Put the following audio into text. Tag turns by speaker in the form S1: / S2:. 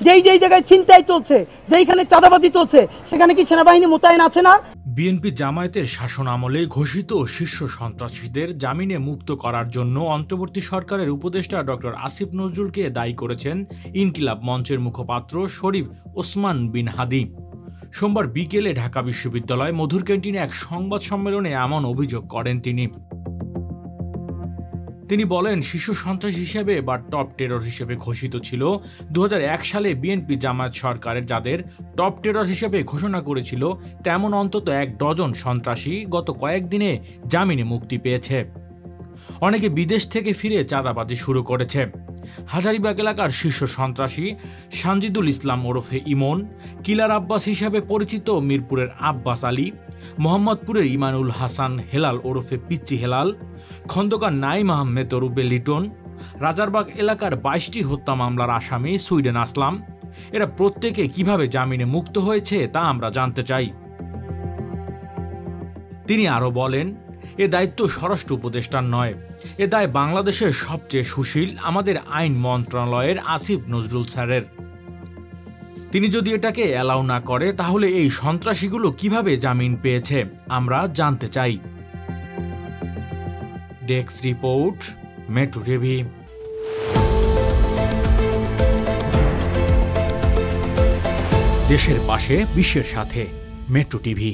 S1: যেই জায়গায় ছিনতাই চলছে, যেইখানে চাঁদাবাজি চলছে, সেখানে কি সেনাবাহিনী মোতায়েন আছে না?
S2: বিএনপি জামায়াতের শাসন আমলে ঘোষিত শীর্ষ সন্ত্রাসীদের জামিনে মুক্ত করার জন্য অন্তর্বর্তী সরকারের উপদেষ্টা ডক্টর আসিফ নজরুলকে দায়ী করেছেন ইনকিলাব মঞ্চের মুখপাত্র শরীফ ওসমান বিন হাদি। সোমবার বিকেলে ঢাকা বিশ্ববিদ্যালয় মধুর ক্যান্টিনে এক সংবাদ সম্মেলনে এমন অভিযোগ করেন তিনি বলেন, শিশু সন্ত্রাস হিসেবে বা টপ টেরর হিসেবে ঘোষিত ছিল 2001 সালে বিএনপি জামায়াত সরকারের, যাদের টপ টেরর হিসেবে ঘোষণা করেছিল তেমন অন্তত 1 ডজন সন্ত্রাসী গত কয়েকদিনে জামিনে মুক্তি পেয়েছে। অনেকে বিদেশ থেকে ফিরে চাঁদাবাজি শুরু করেছে। হাজারীবাগ এলাকার শীর্ষ সন্ত্রাসী সানজিদুল ইসলাম ওরফে ইমন, কিলার আব্বাস হিসাবে পরিচিত মিরপুরের আব্বাস আলী, মোহাম্মদপুরের ইমানুল হাসান হেলাল ওরফে পিচ্চি হেলাল, খন্দকার নাইম আহমেদ ওরফে লিটন, রাজারবাগ এলাকার 22টি হত্যা মামলার আসামি সুইডেন আসলাম, এরা প্রত্যেকে কিভাবে জামিনে মুক্ত হয়েছে তা আমরা জানতে চাই। তিনি আরও বলেন, এ দায়িত্ব স্বরাষ্ট্র উপদেষ্টার নয়, এ দায় বাংলাদেশের সবচেয়ে সুশীল আমাদের আইন মন্ত্রণালয়ের আসিফ নজরুল স্যারের। তিনি যদি এটাকে অ্যালাউ না করে, তাহলে এই সন্ত্রাসীগুলো কিভাবে জামিন পেয়েছে আমরা জানতে চাই। Desk report, metro TV. দেশের পাশে, বিশ্বের সাথে, মেট্রো টিভি।